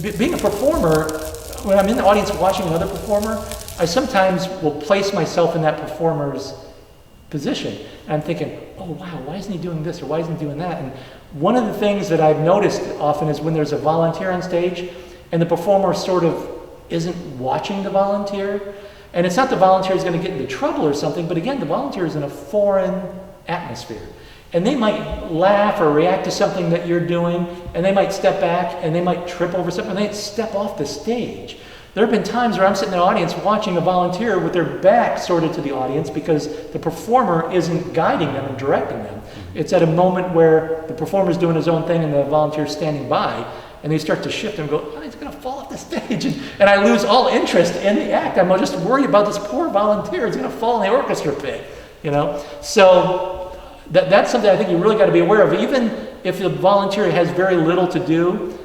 being a performer, when I'm in the audience watching another performer, I sometimes will place myself in that performer's position. And I'm thinking, oh wow, why isn't he doing this or why isn't he doing that? And one of the things that I've noticed often is when there's a volunteer on stage and the performer sort of isn't watching the volunteer. And it's not the volunteer is going to get into trouble or something, but again, the volunteer is in a foreign atmosphere. And they might laugh or react to something that you're doing, and they might step back and they might trip over something, and they step off the stage. There have been times where I'm sitting in the audience watching a volunteer with their back sort of to the audience because the performer isn't guiding them and directing them. It's at a moment where the performer's doing his own thing and the volunteer's standing by, and they start to shift and go, oh, he's going to fall off the stage. And I lose all interest in the act. I'm just worried about this poor volunteer. He's going to fall in the orchestra pit, you know? So that's something I think you really got to be aware of. Even if the volunteer has very little to do,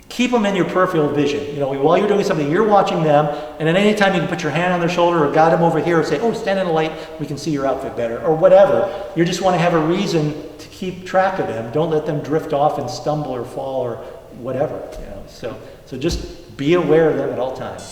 keep them in your peripheral vision. You know, while you're doing something, you're watching them, and at any time you can put your hand on their shoulder or guide them over here or say, oh, stand in the light, we can see your outfit better, or whatever. You just want to have a reason to keep track of them. Don't let them drift off and stumble or fall or whatever. You know, so just be aware of them at all times.